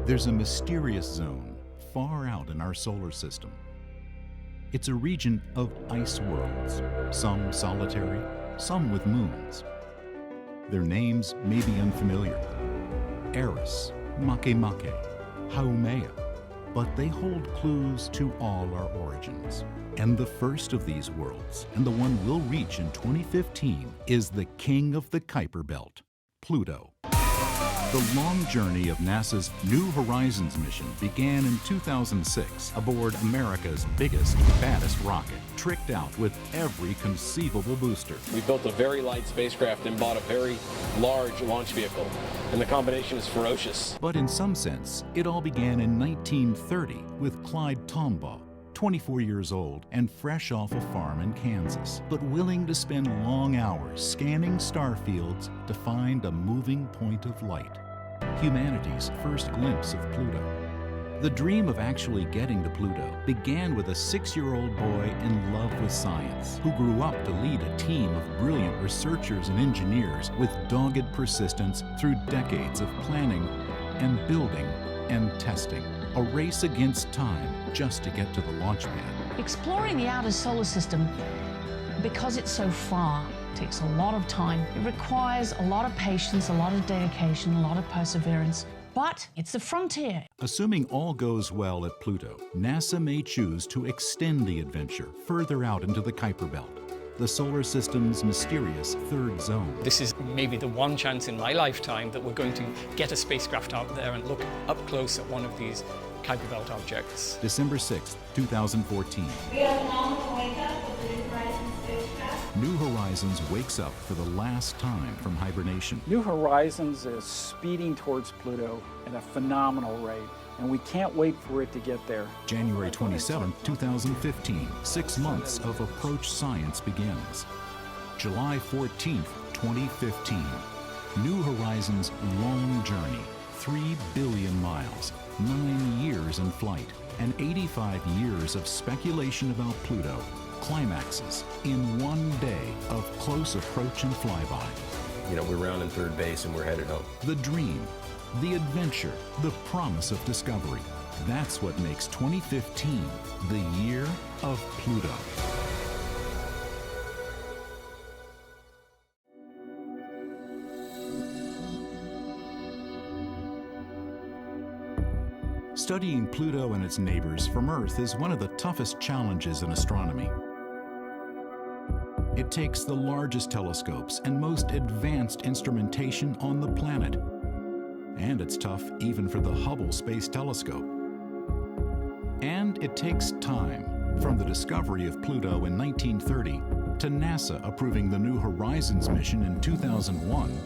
There's a mysterious zone far out in our solar system. It's a region of ice worlds, some solitary, some with moons. Their names may be unfamiliar. Eris, Makemake, Haumea, but they hold clues to all our origins. And the first of these worlds, and the one we'll reach in 2015, is the king of the Kuiper Belt, Pluto. The long journey of NASA's New Horizons mission began in 2006 aboard America's biggest, baddest rocket, tricked out with every conceivable booster. We built a very light spacecraft and bought a very large launch vehicle, and the combination is ferocious. But in some sense, it all began in 1930 with Clyde Tombaugh, 24 years old and fresh off a farm in Kansas, but willing to spend long hours scanning star fields to find a moving point of light. Humanity's first glimpse of Pluto. The dream of actually getting to Pluto began with a 6-year-old boy in love with science, who grew up to lead a team of brilliant researchers and engineers with dogged persistence through decades of planning and building and testing. A race against time just to get to the launch pad. Exploring the outer solar system, because it's so far, takes a lot of time. It requires a lot of patience, a lot of dedication, a lot of perseverance, but it's the frontier. Assuming all goes well at Pluto, NASA may choose to extend the adventure further out into the Kuiper Belt, the solar system's mysterious third zone. This is maybe the one chance in my lifetime that we're going to get a spacecraft out there and look up close at one of these Kuiper Belt objects. December 6, 2014. We have an phenomenal wake-up with the New Horizons spacecraft. New Horizons wakes up for the last time from hibernation. New Horizons is speeding towards Pluto at a phenomenal rate, and we can't wait for it to get there. January 27, 2015, 6 months of approach science begins. July 14, 2015, New Horizons' long journey, 3 billion miles, 9 years in flight, and 85 years of speculation about Pluto, climaxes in one day of close approach and flyby. You know, we're rounding third base and we're headed home. The dream, the adventure, the promise of discovery. That's what makes 2015 the year of Pluto. Studying Pluto and its neighbors from Earth is one of the toughest challenges in astronomy. It takes the largest telescopes and most advanced instrumentation on the planet. And it's tough even for the Hubble Space Telescope. And it takes time, from the discovery of Pluto in 1930 to NASA approving the New Horizons mission in 2001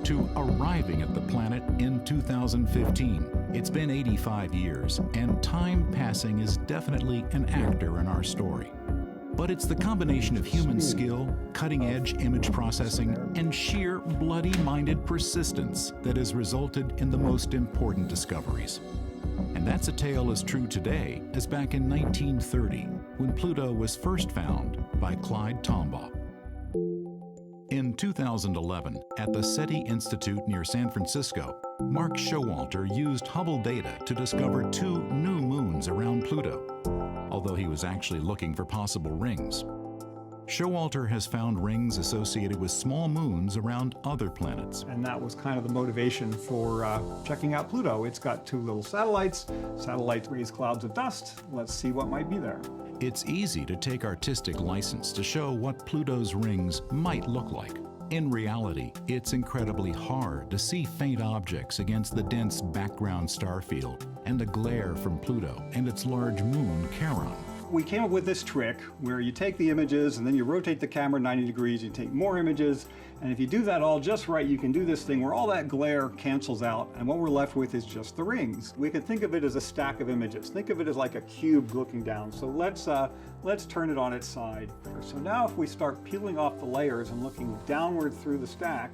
to arriving at the planet in 2015. It's been 85 years, and time passing is definitely an actor in our story. But it's the combination of human skill, cutting-edge image processing, and sheer bloody-minded persistence that has resulted in the most important discoveries. And that's a tale as true today as back in 1930, when Pluto was first found by Clyde Tombaugh. In 2011, at the SETI Institute near San Francisco, Mark Showalter used Hubble data to discover 2 new moons around Pluto, although he was actually looking for possible rings. Showalter has found rings associated with small moons around other planets. And that was kind of the motivation for checking out Pluto. It's got 2 little satellites. Satellites raise clouds of dust. Let's see what might be there. It's easy to take artistic license to show what Pluto's rings might look like. In reality, it's incredibly hard to see faint objects against the dense background star field and the glare from Pluto and its large moon, Charon. We came up with this trick where you take the images and then you rotate the camera 90 degrees, you take more images, and if you do that all just right, you can do this thing where all that glare cancels out, and what we're left with is just the rings. We can think of it as a stack of images. Think of it as like a cube looking down. So let's turn it on its side. So now if we start peeling off the layers and looking downward through the stack,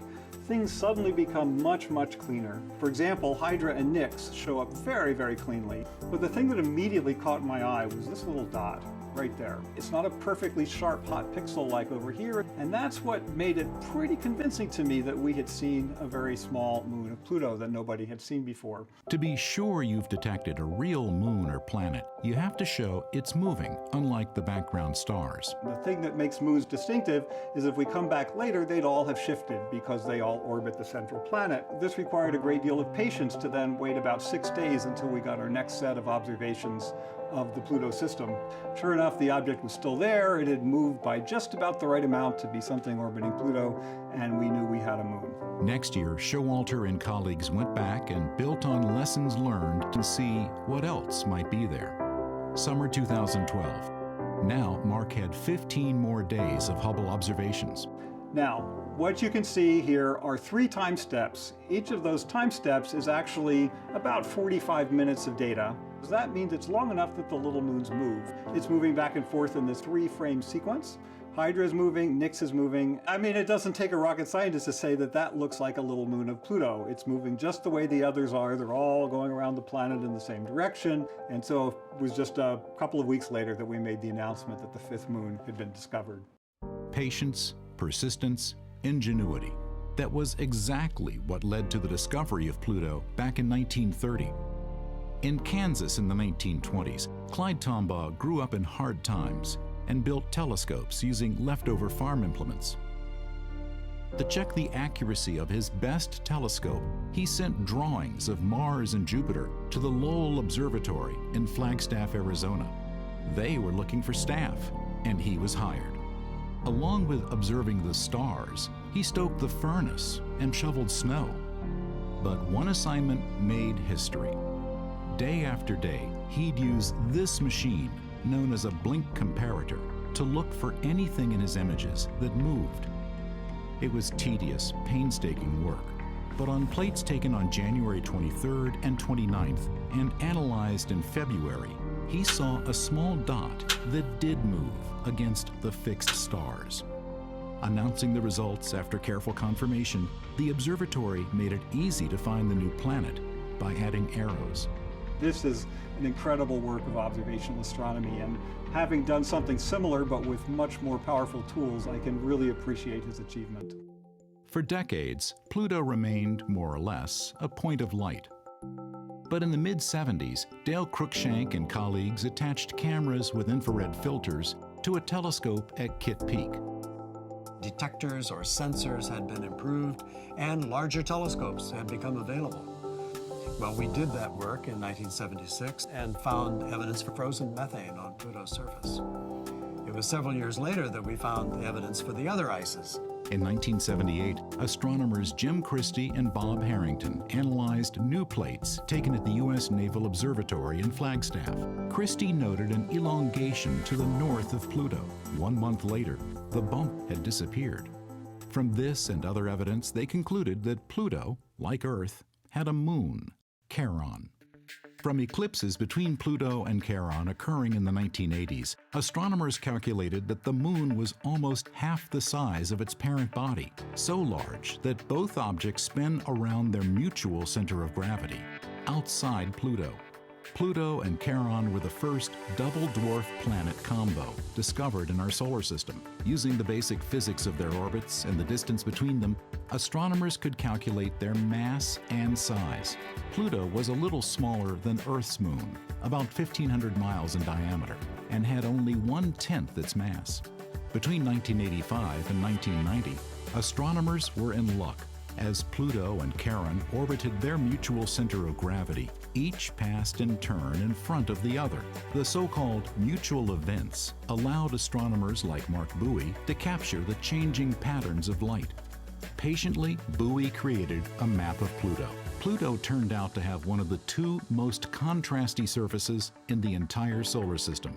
things suddenly become much, much cleaner. For example, Hydra and Nix show up very, very cleanly. But the thing that immediately caught my eye was this little dot right there. It's not a perfectly sharp, hot pixel like over here, and that's what made it pretty convincing to me that we had seen a very small moon of Pluto that nobody had seen before. To be sure you've detected a real moon or planet, you have to show it's moving, unlike the background stars. The thing that makes moons distinctive is if we come back later, they'd all have shifted because they all orbit the central planet. This required a great deal of patience to then wait about 6 days until we got our next set of observations of the Pluto system. Sure enough, the object was still there. It had moved by just about the right amount to be something orbiting Pluto, and we knew we had a moon. Next year, Showalter and colleagues went back and built on lessons learned to see what else might be there. Summer 2012. Now, Mark had 15 more days of Hubble observations. Now, what you can see here are 3 time steps. Each of those time steps is actually about 45 minutes of data. That means it's long enough that the little moons move. It's moving back and forth in this 3-frame sequence. Hydra is moving, Nix is moving. I mean, it doesn't take a rocket scientist to say that that looks like a little moon of Pluto. It's moving just the way the others are. They're all going around the planet in the same direction. And so it was just a couple of weeks later that we made the announcement that the 5th moon had been discovered. Patience, persistence, ingenuity. That was exactly what led to the discovery of Pluto back in 1930. In Kansas in the 1920s, Clyde Tombaugh grew up in hard times and built telescopes using leftover farm implements. To check the accuracy of his best telescope, he sent drawings of Mars and Jupiter to the Lowell Observatory in Flagstaff, Arizona. They were looking for staff, and he was hired. Along with observing the stars, he stoked the furnace and shoveled snow. But one assignment made history. Day after day, he'd use this machine, known as a blink comparator, to look for anything in his images that moved. It was tedious, painstaking work, but on plates taken on January 23rd and 29th and analyzed in February, he saw a small dot that did move against the fixed stars. Announcing the results after careful confirmation, the observatory made it easy to find the new planet by adding arrows. This is an incredible work of observational astronomy, and having done something similar but with much more powerful tools, I can really appreciate his achievement. For decades, Pluto remained, more or less, a point of light. But in the mid-70s, Dale Cruikshank and colleagues attached cameras with infrared filters to a telescope at Kitt Peak. Detectors or sensors had been improved, and larger telescopes had become available. Well, we did that work in 1976 and found evidence for frozen methane on Pluto's surface. It was several years later that we found the evidence for the other ices. In 1978, astronomers Jim Christie and Bob Harrington analyzed new plates taken at the U.S. Naval Observatory in Flagstaff. Christie noted an elongation to the north of Pluto. 1 month later, the bump had disappeared. From this and other evidence, they concluded that Pluto, like Earth, had a moon, Charon. From eclipses between Pluto and Charon occurring in the 1980s, astronomers calculated that the moon was almost half the size of its parent body, so large that both objects spin around their mutual center of gravity, outside Pluto. Pluto and Charon were the first double dwarf planet combo discovered in our solar system. Using the basic physics of their orbits and the distance between them, astronomers could calculate their mass and size. Pluto was a little smaller than Earth's moon, about 1,500 miles in diameter, and had only 1/10 its mass. Between 1985 and 1990, astronomers were in luck. As Pluto and Charon orbited their mutual center of gravity, each passed in turn in front of the other. The so-called mutual events allowed astronomers like Mark Bowie to capture the changing patterns of light. Patiently, Bowie created a map of Pluto. Pluto turned out to have one of the 2 most contrasty surfaces in the entire solar system.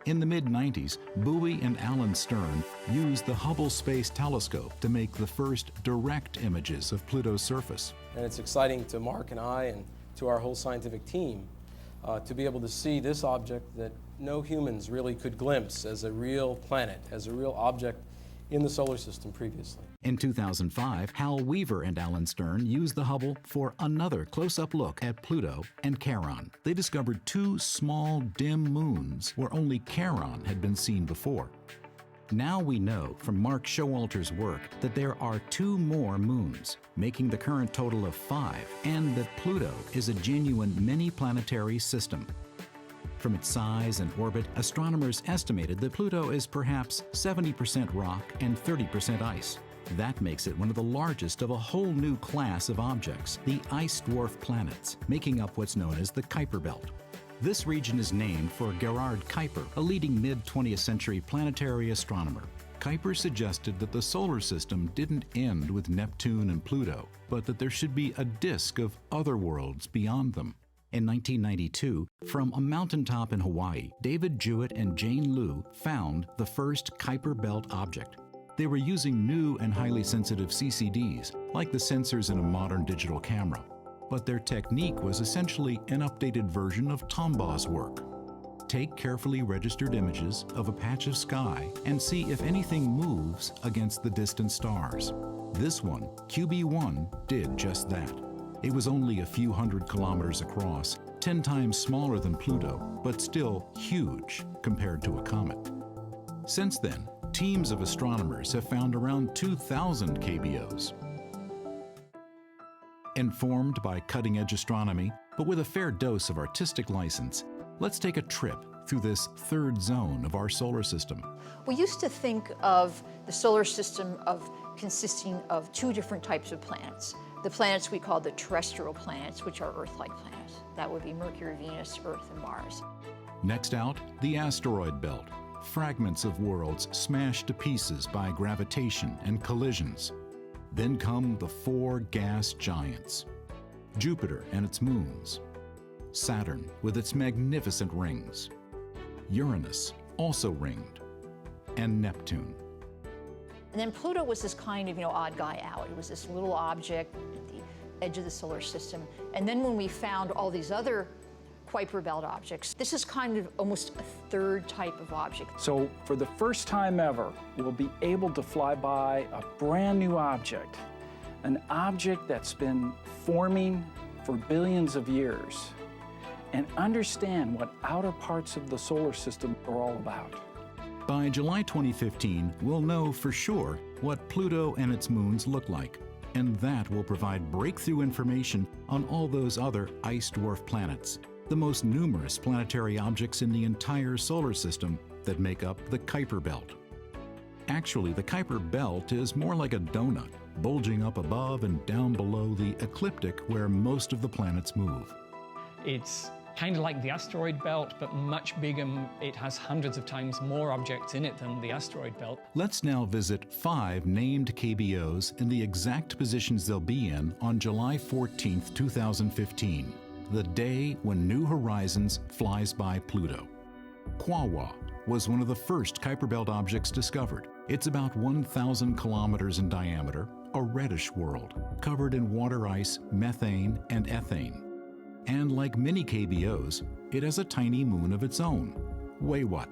In the mid-90s, Bowie and Alan Stern used the Hubble Space Telescope to make the first direct images of Pluto's surface. And it's exciting to Mark and I and to our whole scientific team to be able to see this object that no humans really could glimpse as a real planet, as a real object in the solar system previously. In 2005, Hal Weaver and Alan Stern used the Hubble for another close-up look at Pluto and Charon. They discovered two small, dim moons where only Charon had been seen before. Now we know from Mark Showalter's work that there are two more moons, making the current total of 5, and that Pluto is a genuine many-planetary system. From its size and orbit, astronomers estimated that Pluto is perhaps 70% rock and 30% ice. That makes it one of the largest of a whole new class of objects, the ice dwarf planets, making up what's known as the Kuiper Belt. This region is named for Gerhard Kuiper, a leading mid-20th century planetary astronomer. Kuiper suggested that the solar system didn't end with Neptune and Pluto, but that there should be a disk of other worlds beyond them. In 1992, from a mountaintop in Hawaii, David Jewett and Jane Liu found the first Kuiper Belt object. They were using new and highly sensitive CCDs, like the sensors in a modern digital camera. But their technique was essentially an updated version of Tombaugh's work. Take carefully registered images of a patch of sky and see if anything moves against the distant stars. This one, QB1, did just that. It was only a few hundred kilometers across, 10 times smaller than Pluto, but still huge compared to a comet. Since then, teams of astronomers have found around 2,000 KBOs. Informed by cutting-edge astronomy, but with a fair dose of artistic license, let's take a trip through this third zone of our solar system. We used to think of the solar system consisting of two different types of planets. The planets we call the terrestrial planets, which are Earth-like planets. That would be Mercury, Venus, Earth, and Mars. Next out, the asteroid belt. Fragments of worlds smashed to pieces by gravitation and collisions. Then come the 4 gas giants. Jupiter and its moons. Saturn with its magnificent rings. Uranus, also ringed. And Neptune. And then Pluto was this kind of, odd guy out. It was this little object at the edge of the solar system. And then when we found all these other Kuiper Belt objects, this is kind of almost a third type of object. So for the first time ever, we'll be able to fly by a brand new object, an object that's been forming for billions of years, and understand what outer parts of the solar system are all about. By July 2015, we'll know for sure what Pluto and its moons look like, and that will provide breakthrough information on all those other ice dwarf planets, the most numerous planetary objects in the entire solar system that make up the Kuiper Belt. Actually, the Kuiper Belt is more like a donut, bulging up above and down below the ecliptic where most of the planets move. It's kind of like the asteroid belt, but much bigger. It has hundreds of times more objects in it than the asteroid belt. Let's now visit 5 named KBOs in the exact positions they'll be in on July 14th, 2015, the day when New Horizons flies by Pluto. Quawa was one of the first Kuiper Belt objects discovered. It's about 1,000 kilometers in diameter, a reddish world, covered in water ice, methane, and ethane. And like many KBOs, it has a tiny moon of its own, Wayuut.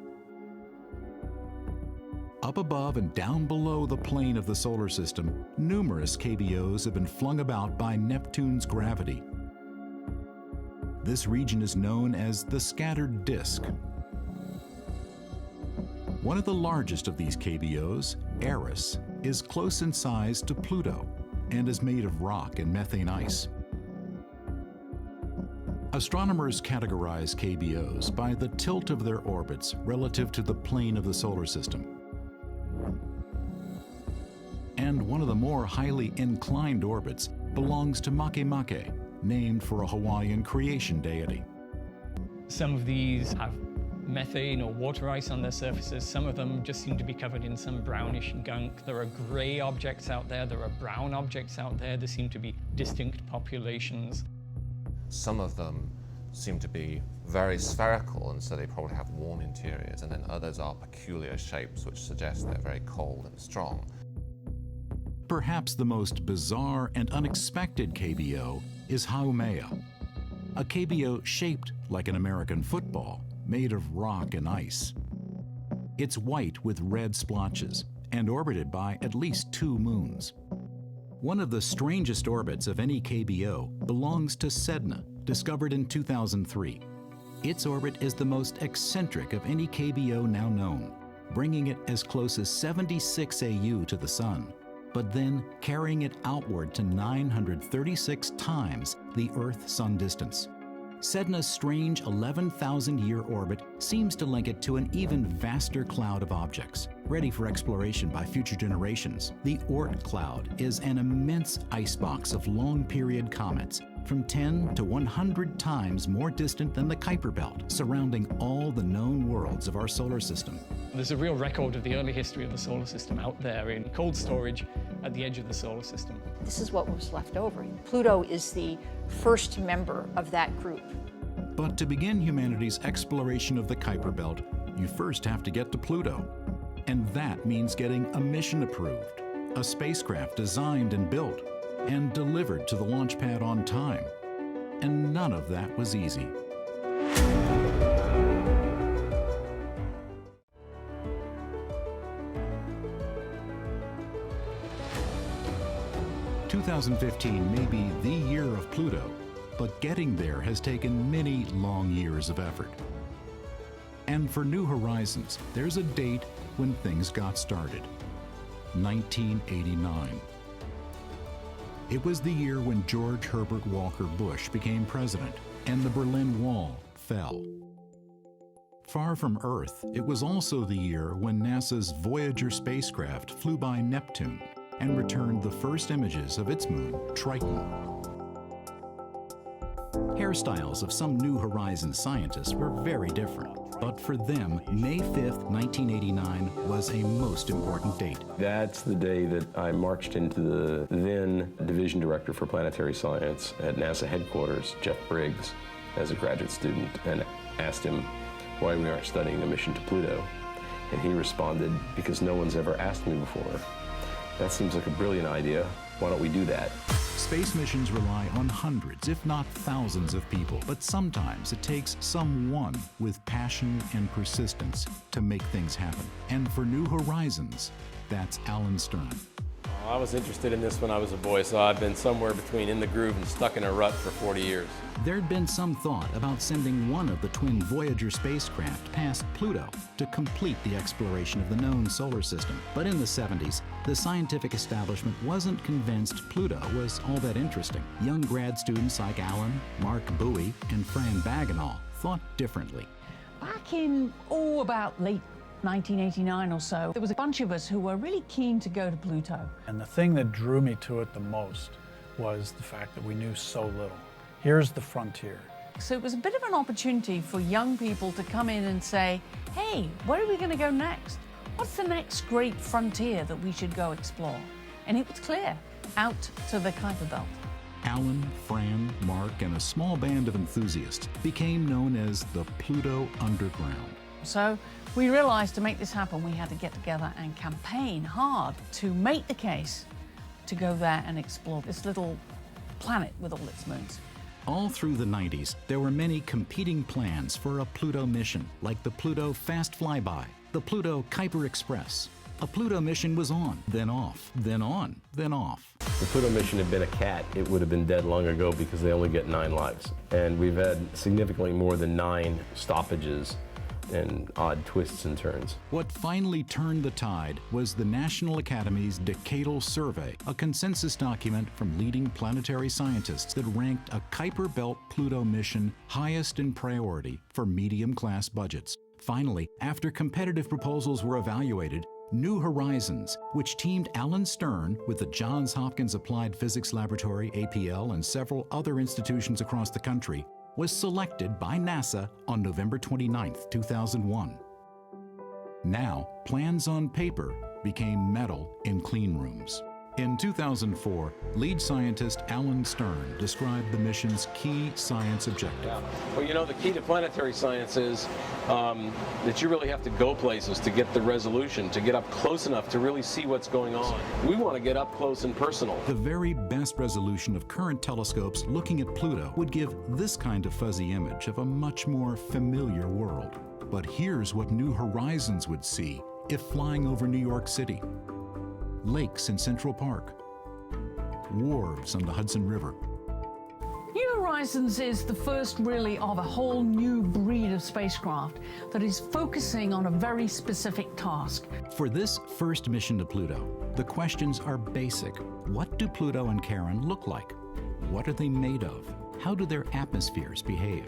Up above and down below the plane of the solar system, numerous KBOs have been flung about by Neptune's gravity. This region is known as the scattered disk. One of the largest of these KBOs, Eris, is close in size to Pluto and is made of rock and methane ice. Astronomers categorize KBOs by the tilt of their orbits relative to the plane of the solar system. And one of the more highly inclined orbits belongs to Makemake, named for a Hawaiian creation deity. Some of these have methane or water ice on their surfaces. Some of them just seem to be covered in some brownish gunk. There are gray objects out there. There are brown objects out there. There seem to be distinct populations. Some of them seem to be very spherical, and so they probably have warm interiors, and then others are peculiar shapes which suggest they're very cold and strong. Perhaps the most bizarre and unexpected KBO is Haumea, a KBO shaped like an American football, made of rock and ice. It's white with red splotches, and orbited by at least 2 moons. One of the strangest orbits of any KBO belongs to Sedna, discovered in 2003. Its orbit is the most eccentric of any KBO now known, bringing it as close as 76 AU to the Sun, but then carrying it outward to 936 times the Earth-Sun distance. Sedna's strange 11,000-year orbit seems to link it to an even vaster cloud of objects, ready for exploration by future generations. The Oort cloud is an immense icebox of long-period comets, from 10 to 100 times more distant than the Kuiper Belt, surrounding all the known worlds of our solar system. There's a real record of the early history of the solar system out there in cold storage at the edge of the solar system. This is what was left over. Pluto is the first member of that group. But to begin humanity's exploration of the Kuiper Belt, you first have to get to Pluto. And that means getting a mission approved, a spacecraft designed and built, and delivered to the launch pad on time. And none of that was easy. "2015 may be the year of Pluto, but getting there has taken many long years of effort. And for New Horizons, there's a date when things got started: 1989. It was the year when George Herbert Walker Bush became president and the Berlin Wall fell. Far from Earth, it was also the year when NASA's Voyager spacecraft flew by Neptune and returned the first images of its moon, Triton. Hairstyles of some New Horizons scientists were very different, but for them, May 5th, 1989 was a most important date. That's the day that I marched into the then Division Director for Planetary Science at NASA headquarters, Jeff Briggs, as a graduate student, and asked him why we aren't studying the mission to Pluto. And he responded, "Because no one's ever asked me before. That seems like a brilliant idea. Why don't we do that?" Space missions rely on hundreds, if not thousands of people, but sometimes it takes someone with passion and persistence to make things happen. And for New Horizons, that's Alan Stern. I was interested in this when I was a boy, so I've been somewhere between in the groove and stuck in a rut for 40 years. There'd been some thought about sending one of the twin Voyager spacecraft past Pluto to complete the exploration of the known solar system. But in the 70s, the scientific establishment wasn't convinced Pluto was all that interesting. Young grad students like Alan, Mark Bowie, and Fran Bagenal thought differently. Back in, about late 1989 or so, there was a bunch of us who were really keen to go to Pluto. And the thing that drew me to it the most was the fact that we knew so little. Here's the frontier. So it was a bit of an opportunity for young people to come in and say, hey, where are we going to go next? What's the next great frontier that we should go explore? And it was clear, out to the Kuiper Belt. Alan, Fran, Mark, and a small band of enthusiasts became known as the Pluto Underground. So we realized to make this happen, we had to get together and campaign hard to make the case to go there and explore this little planet with all its moons. All through the 90s, there were many competing plans for a Pluto mission, like the Pluto Fast Flyby, the Pluto Kuiper Express. A Pluto mission was on, then off, then on, then off. If the Pluto mission had been a cat, it would have been dead long ago because they only get 9 lives. And we've had significantly more than 9 stoppages and odd twists and turns. What finally turned the tide was the National Academy's Decadal Survey, a consensus document from leading planetary scientists that ranked a Kuiper Belt Pluto mission highest in priority for medium-class budgets. Finally, after competitive proposals were evaluated, New Horizons, which teamed Alan Stern with the Johns Hopkins Applied Physics Laboratory, APL, and several other institutions across the country, was selected by NASA on November 29, 2001. Now, plans on paper became metal in clean rooms. In 2004, lead scientist Alan Stern described the mission's key science objective. Well, you know, the key to planetary science is that you really have to go places to get the resolution, to get up close enough to really see what's going on. We want to get up close and personal. The very best resolution of current telescopes looking at Pluto would give this kind of fuzzy image of a much more familiar world. But here's what New Horizons would see if flying over New York City, lakes in Central Park, wharves on the Hudson River. New Horizons is the first really of a whole new breed of spacecraft that is focusing on a very specific task. For this first mission to Pluto, the questions are basic. What do Pluto and Charon look like? What are they made of? How do their atmospheres behave?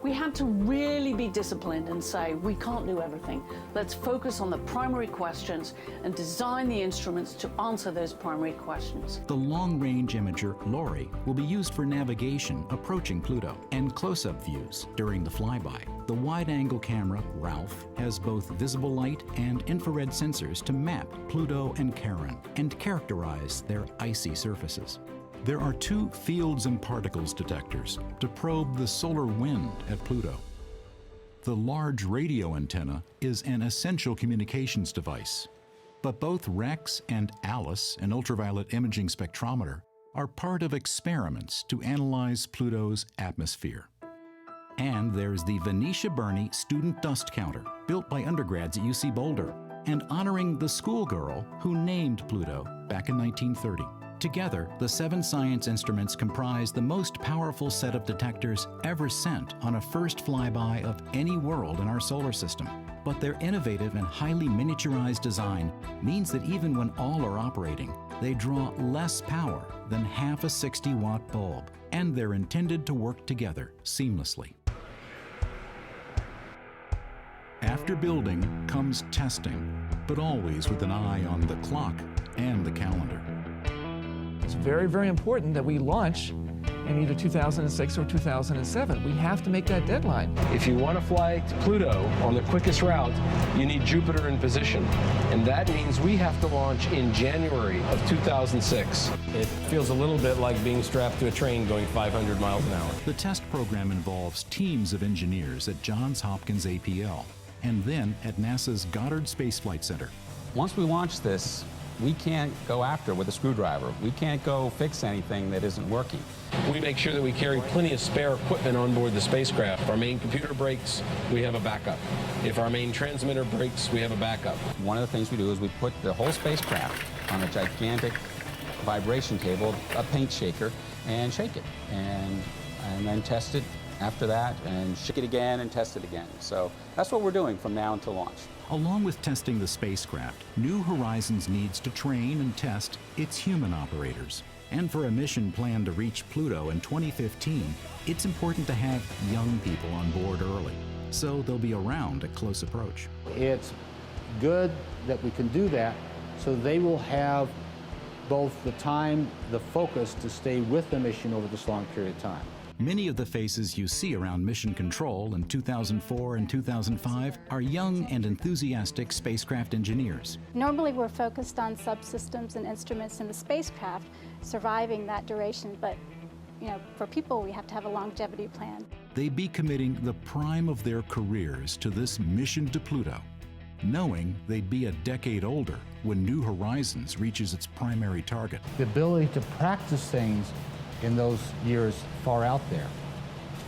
We had to really be disciplined and say, we can't do everything. Let's focus on the primary questions and design the instruments to answer those primary questions. The long-range imager, LORRI, will be used for navigation approaching Pluto and close-up views during the flyby. The wide-angle camera, RALPH, has both visible light and infrared sensors to map Pluto and Charon and characterize their icy surfaces. There are 2 fields and particles detectors to probe the solar wind at Pluto. The large radio antenna is an essential communications device, but both REX and ALICE, an ultraviolet imaging spectrometer, are part of experiments to analyze Pluto's atmosphere. And there's the Venetia Burney Student Dust Counter, built by undergrads at UC Boulder, and honoring the schoolgirl who named Pluto back in 1930. Together, the 7 science instruments comprise the most powerful set of detectors ever sent on a first flyby of any world in our solar system. But their innovative and highly miniaturized design means that even when all are operating, they draw less power than half a 60-watt bulb, and they're intended to work together seamlessly. After building comes testing, but always with an eye on the clock and the calendar. It's very, very important that we launch in either 2006 or 2007. We have to make that deadline. If you want to fly to Pluto on the quickest route, you need Jupiter in position. And that means we have to launch in January of 2006. It feels a little bit like being strapped to a train going 500 miles an hour. The test program involves teams of engineers at Johns Hopkins APL and then at NASA's Goddard Space Flight Center. Once we launch this, we can't go after it with a screwdriver. We can't go fix anything that isn't working. We make sure that we carry plenty of spare equipment on board the spacecraft. If our main computer breaks, we have a backup. If our main transmitter breaks, we have a backup. One of the things we do is we put the whole spacecraft on a gigantic vibration table, a paint shaker, and shake it. And then test it after that, and shake it again and test it again. So that's what we're doing from now until launch. Along with testing the spacecraft, New Horizons needs to train and test its human operators. And for a mission planned to reach Pluto in 2015, it's important to have young people on board early, so they'll be around at close approach. It's good that we can do that, so they will have both the time, the focus to stay with the mission over this long period of time. Many of the faces you see around Mission Control in 2004 and 2005 are young and enthusiastic spacecraft engineers. Normally we're focused on subsystems and instruments in the spacecraft surviving that duration, but for people we have to have a longevity plan. They'd be committing the prime of their careers to this mission to Pluto, knowing they'd be a decade older when New Horizons reaches its primary target. The ability to practice things in those years far out there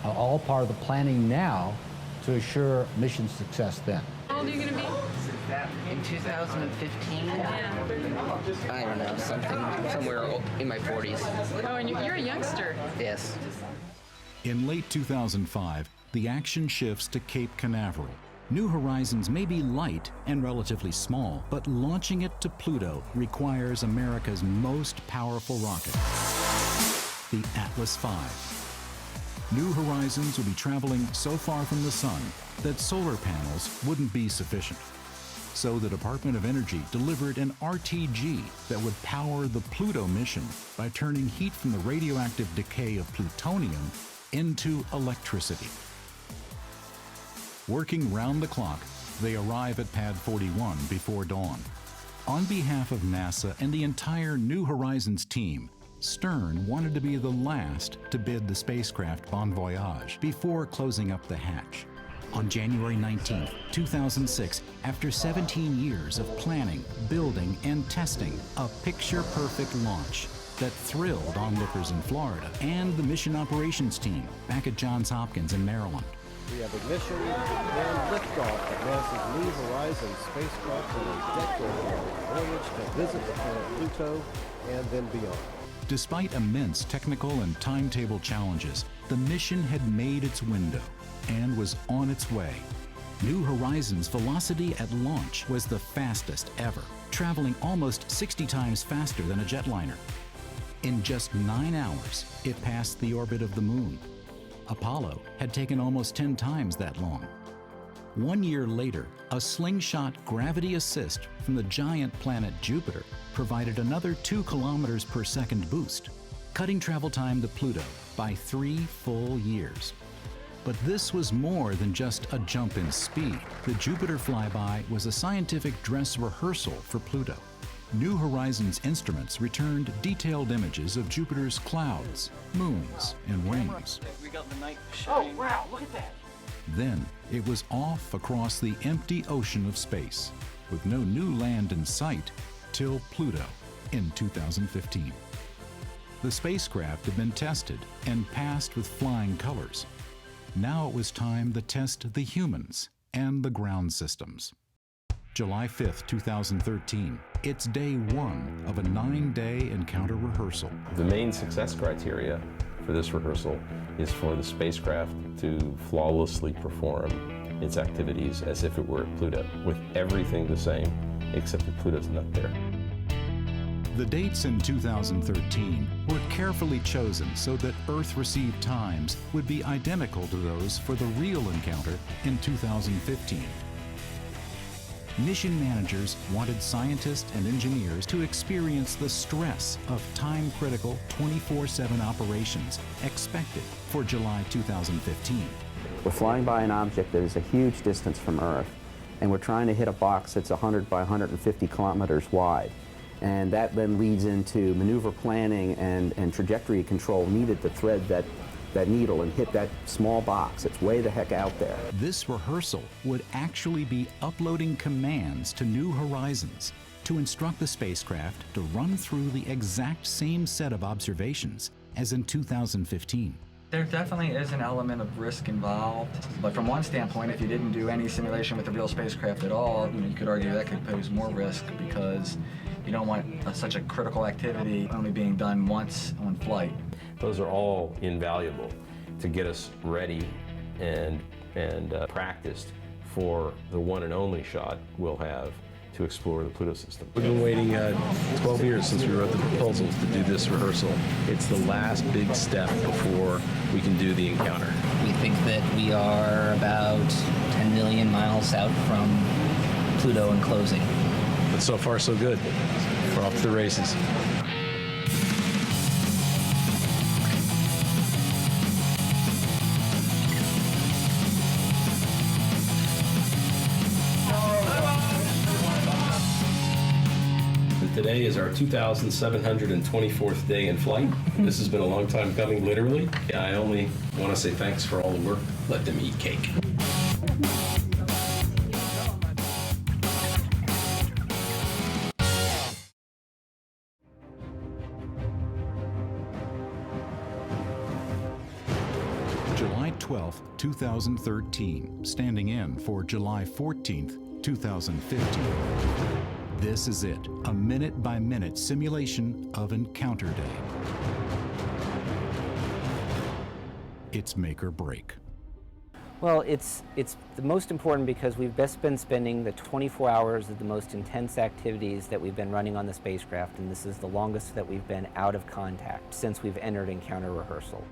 are all part of the planning now to assure mission success then. How old are you going to be? In 2015? I don't know, somewhere in my 40s. Oh, and you're a youngster. Yes. In late 2005, the action shifts to Cape Canaveral. New Horizons may be light and relatively small, but launching it to Pluto requires America's most powerful rocket, the Atlas V. New Horizons will be traveling so far from the sun that solar panels wouldn't be sufficient. So the Department of Energy delivered an RTG that would power the Pluto mission by turning heat from the radioactive decay of plutonium into electricity. Working round the clock, they arrive at Pad 41 before dawn. On behalf of NASA and the entire New Horizons team, Stern wanted to be the last to bid the spacecraft bon voyage before closing up the hatch. On January 19, 2006, after 17 years of planning, building, and testing, a picture-perfect launch that thrilled onlookers in Florida and the mission operations team back at Johns Hopkins in Maryland. We have ignition and liftoff of NASA's New Horizons spacecraft on a decade-long voyage to visit the planet Pluto and then beyond. Despite immense technical and timetable challenges, the mission had made its window and was on its way. New Horizons' velocity at launch was the fastest ever, traveling almost 60 times faster than a jetliner. In just 9 hours, it passed the orbit of the Moon. Apollo had taken almost 10 times that long. 1 year later, a slingshot gravity assist from the giant planet Jupiter provided another 2 kilometers per second boost, cutting travel time to Pluto by 3 full years. But this was more than just a jump in speed. The Jupiter flyby was a scientific dress rehearsal for Pluto. New Horizons instruments returned detailed images of Jupiter's clouds, moons, and rings. We got the night shine. Oh, wow, look at that. Then it was off across the empty ocean of space, with no new land in sight till Pluto in 2015. The spacecraft had been tested and passed with flying colors. Now it was time to test the humans and the ground systems. July 5th, 2013. It's day 1 of a 9-day encounter rehearsal. The main success criteria for this rehearsal is for the spacecraft to flawlessly perform its activities as if it were at Pluto, with everything the same, except that Pluto's not there. The dates in 2013 were carefully chosen so that Earth-received times would be identical to those for the real encounter in 2015. Mission managers wanted scientists and engineers to experience the stress of time-critical 24/7 operations expected for July 2015. We're flying by an object that is a huge distance from Earth, and we're trying to hit a box that's 100 by 150 kilometers wide. And that then leads into maneuver planning and trajectory control needed to thread that needle and hit that small box. It's way the heck out there. This rehearsal would actually be uploading commands to New Horizons to instruct the spacecraft to run through the exact same set of observations as in 2015. There definitely is an element of risk involved, but from one standpoint, if you didn't do any simulation with the real spacecraft at all, you could argue that could pose more risk because you don't want such a critical activity only being done once on flight. Those are all invaluable to get us ready and practiced for the one and only shot we'll have to explore the Pluto system. We've been waiting 12 years since we wrote the proposals to do this rehearsal. It's the last big step before we can do the encounter. We think that we are about 10 million miles out from Pluto and closing. But so far, so good. We're off to the races. Today is our 2,724th day in flight. This has been a long time coming, literally. I only want to say thanks for all the work. Let them eat cake. July 12th, 2013, standing in for July 14th, 2015. This is it, a minute-by-minute simulation of Encounter Day. It's make or break. Well, it's the most important because we've best been spending the 24 hours of the most intense activities that we've been running on the spacecraft, and this is the longest that we've been out of contact since we've entered encounter rehearsal.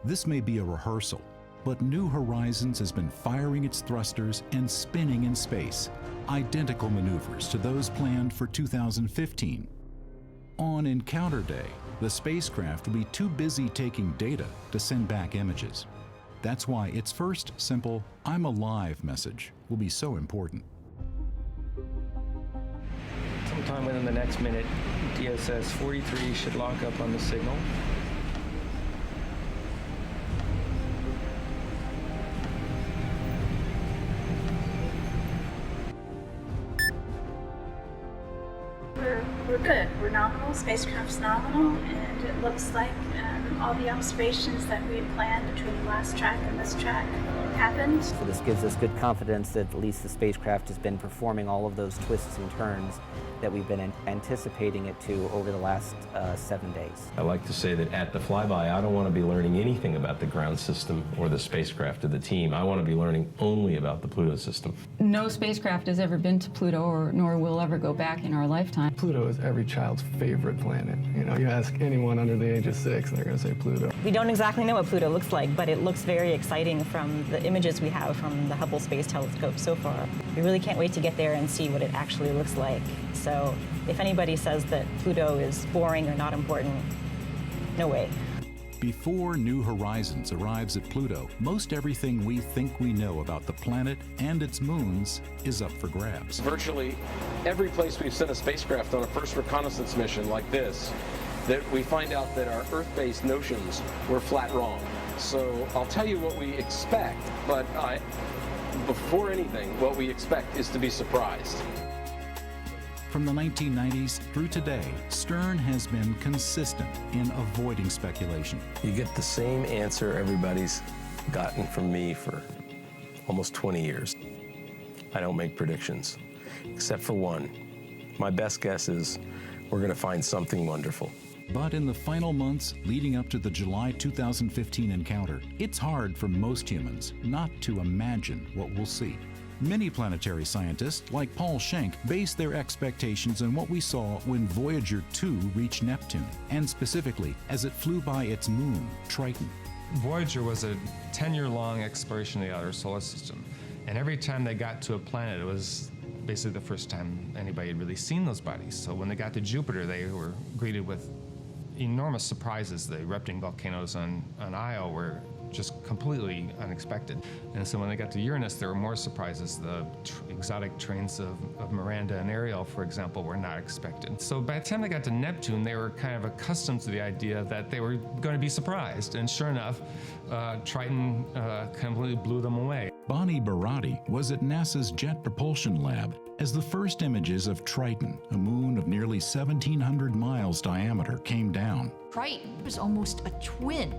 This may be a rehearsal, but New Horizons has been firing its thrusters and spinning in space, identical maneuvers to those planned for 2015. On Encounter Day, the spacecraft will be too busy taking data to send back images. That's why its first simple "I'm alive" message will be so important. Sometime within the next minute, DSS 43 should lock up on the signal. We're good. We're nominal. Spacecraft's nominal, and it looks like all the observations that we had planned between the last track and this track happened. So this gives us good confidence that at least the spacecraft has been performing all of those twists and turns that we've been anticipating it to over the last 7 days. I like to say that at the flyby, I don't want to be learning anything about the ground system or the spacecraft or the team. I want to be learning only about the Pluto system. No spacecraft has ever been to Pluto, nor will ever go back in our lifetime. Pluto is every child's favorite planet. You know, you ask anyone under the age of 6, they're going to say Pluto. We don't exactly know what Pluto looks like, but it looks very exciting from the images we have from the Hubble Space Telescope so far. We really can't wait to get there and see what it actually looks like. So if anybody says that Pluto is boring or not important, no way. Before New Horizons arrives at Pluto, most everything we think we know about the planet and its moons is up for grabs. Virtually every place we've sent a spacecraft on a first reconnaissance mission like this, that we find out that our Earth-based notions were flat wrong. So I'll tell you what we expect, but before anything, what we expect is to be surprised. From the 1990s through today, Stern has been consistent in avoiding speculation. You get the same answer everybody's gotten from me for almost 20 years. I don't make predictions, except for one. My best guess is we're going to find something wonderful. But in the final months leading up to the July 2015 encounter, it's hard for most humans not to imagine what we'll see. Many planetary scientists, like Paul Schenck, base their expectations on what we saw when Voyager 2 reached Neptune, and specifically as it flew by its moon, Triton. Voyager was a 10-year-long exploration of the outer solar system, and every time they got to a planet, it was basically the first time anybody had really seen those bodies. So when they got to Jupiter, they were greeted with enormous surprises. The erupting volcanoes on Io were just completely unexpected. And so when they got to Uranus, there were more surprises. The exotic trains of Miranda and Ariel, for example, were not expected. So by the time they got to Neptune, they were kind of accustomed to the idea that they were going to be surprised. And sure enough, Triton completely blew them away. Bonnie Barati was at NASA's Jet Propulsion Lab as the first images of Triton, a moon of nearly 1,700 miles diameter, came down. Triton was almost a twin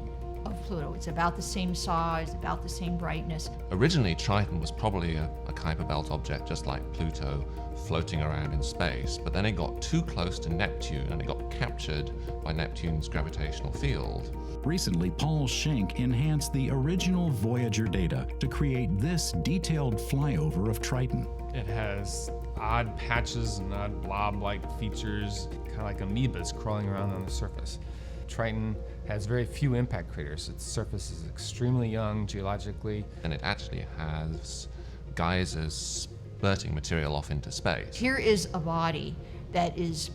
of Pluto. It's about the same size, about the same brightness. Originally, Triton was probably a Kuiper Belt object, just like Pluto, floating around in space, but then it got too close to Neptune and it got captured by Neptune's gravitational field. Recently, Paul Schenck enhanced the original Voyager data to create this detailed flyover of Triton. It has odd patches and odd blob-like features, kind of like amoebas crawling around on the surface. Triton has very few impact craters. Its surface is extremely young geologically. And it actually has geysers spurting material off into space. Here is a body that is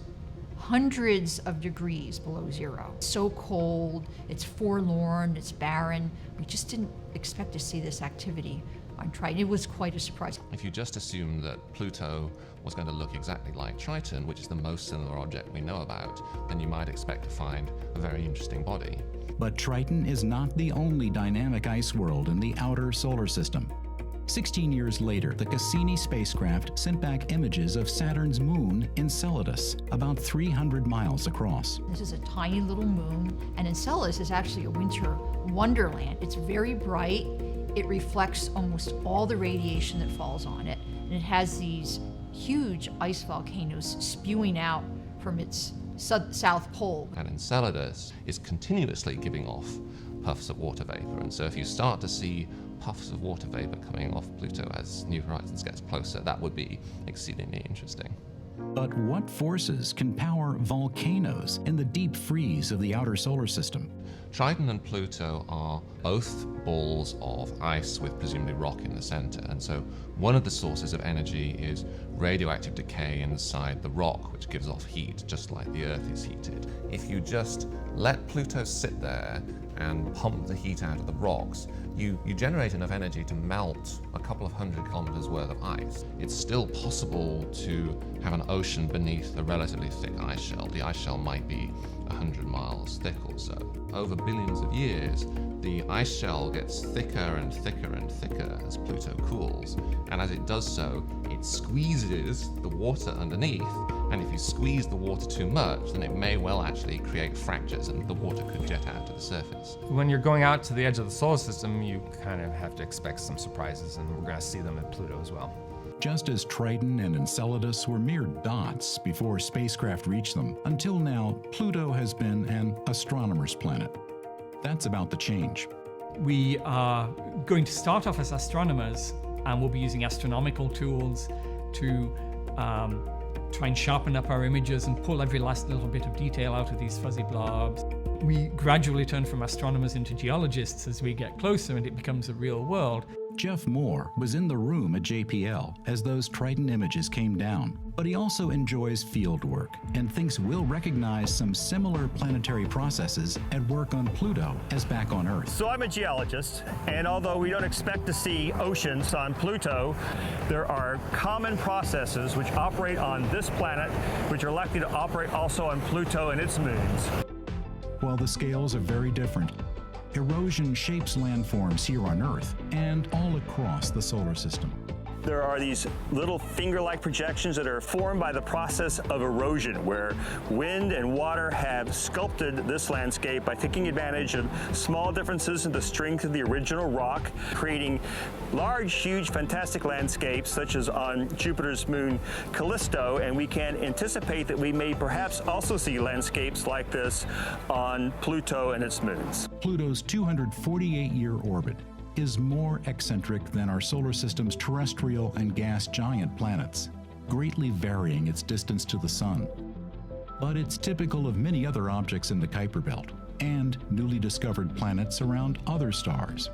hundreds of degrees below zero. It's so cold, it's forlorn, it's barren. We just didn't expect to see this activity on Triton. It was quite a surprise. If you just assume that Pluto was going to look exactly like Triton, which is the most similar object we know about, then you might expect to find a very interesting body. But Triton is not the only dynamic ice world in the outer solar system. 16 years later, the Cassini spacecraft sent back images of Saturn's moon, Enceladus, about 300 miles across. This is a tiny little moon, and Enceladus is actually a winter wonderland. It's very bright. It reflects almost all the radiation that falls on it, and it has these huge ice volcanoes spewing out from its south pole. And Enceladus is continuously giving off puffs of water vapor, and so if you start to see puffs of water vapor coming off Pluto as New Horizons gets closer, that would be exceedingly interesting. But what forces can power volcanoes in the deep freeze of the outer solar system? Triton and Pluto are both balls of ice with presumably rock in the center, and so one of the sources of energy is radioactive decay inside the rock, which gives off heat, just like the Earth is heated. If you just let Pluto sit there and pump the heat out of the rocks, you generate enough energy to melt a couple of 100 kilometers worth of ice. It's still possible to have an ocean beneath a relatively thick ice shell. The ice shell might be 100 miles thick or so. Over billions of years, the ice shell gets thicker and thicker and thicker as Pluto cools, and as it does so, it squeezes the water underneath, and if you squeeze the water too much, then it may well actually create fractures and the water could jet out to the surface. When you're going out to the edge of the solar system, you kind of have to expect some surprises, and we're going to see them at Pluto as well. Just as Triton and Enceladus were mere dots before spacecraft reached them, until now, Pluto has been an astronomer's planet. That's about to change. We are going to start off as astronomers, and we'll be using astronomical tools to try and sharpen up our images and pull every last little bit of detail out of these fuzzy blobs. We gradually turn from astronomers into geologists as we get closer and it becomes a real world. Jeff Moore was in the room at JPL as those Triton images came down, but he also enjoys field work and thinks we'll recognize some similar planetary processes at work on Pluto as back on Earth. So I'm a geologist, and although we don't expect to see oceans on Pluto, there are common processes which operate on this planet, which are likely to operate also on Pluto and its moons. While the scales are very different, erosion shapes landforms here on Earth and all across the solar system. There are these little finger-like projections that are formed by the process of erosion, where wind and water have sculpted this landscape by taking advantage of small differences in the strength of the original rock, creating large, huge, fantastic landscapes, such as on Jupiter's moon Callisto, and we can anticipate that we may perhaps also see landscapes like this on Pluto and its moons. Pluto's 248-year orbit is more eccentric than our solar system's terrestrial and gas giant planets, greatly varying its distance to the Sun. But it's typical of many other objects in the Kuiper Belt and newly discovered planets around other stars.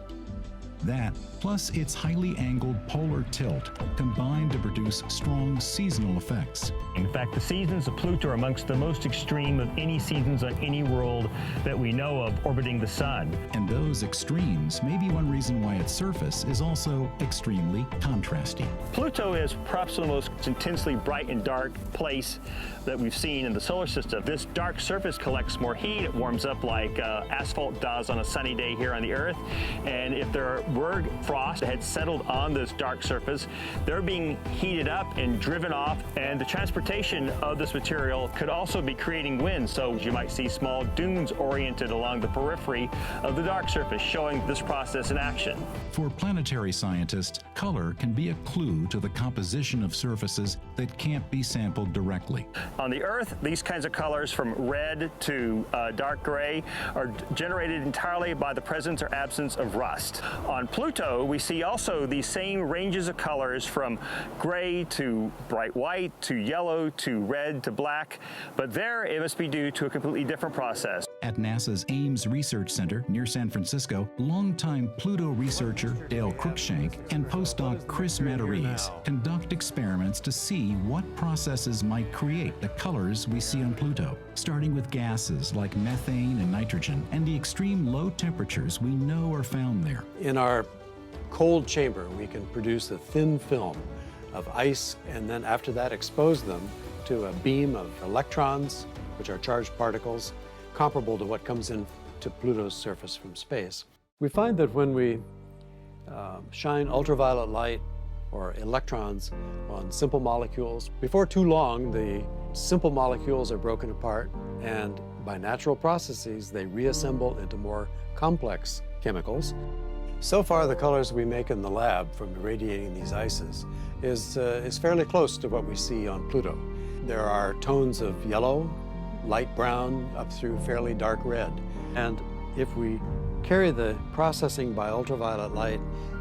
That, plus its highly angled polar tilt, combine to produce strong seasonal effects. In fact, the seasons of Pluto are amongst the most extreme of any seasons on any world that we know of orbiting the Sun. And those extremes may be one reason why its surface is also extremely contrasty. Pluto is perhaps the most intensely bright and dark place that we've seen in the solar system. This dark surface collects more heat. It warms up like asphalt does on a sunny day here on the Earth. And if there were frost that had settled on this dark surface, they're being heated up and driven off, and the transportation of this material could also be creating wind. So you might see small dunes oriented along the periphery of the dark surface, showing this process in action. For planetary scientists, color can be a clue to the composition of surfaces that can't be sampled directly. On the Earth, these kinds of colors from red to dark gray are generated entirely by the presence or absence of rust. On Pluto, we see also these same ranges of colors from gray to bright white to yellow to red to black, but there it must be due to a completely different process. At NASA's Ames Research Center near San Francisco, longtime Pluto researcher Dale Cruikshank and postdoc Chris Matarese conduct experiments to see what processes might create the colors we see on Pluto, starting with gases like methane and nitrogen and the extreme low temperatures we know are found there. In our cold chamber, we can produce a thin film of ice and then after that expose them to a beam of electrons, which are charged particles, comparable to what comes in to Pluto's surface from space. We find that when we shine ultraviolet light or electrons on simple molecules, before too long the simple molecules are broken apart and by natural processes they reassemble into more complex chemicals. So far the colors we make in the lab from irradiating these ices is fairly close to what we see on Pluto. There are tones of yellow, light brown, up through fairly dark red. And if we carry the processing by ultraviolet light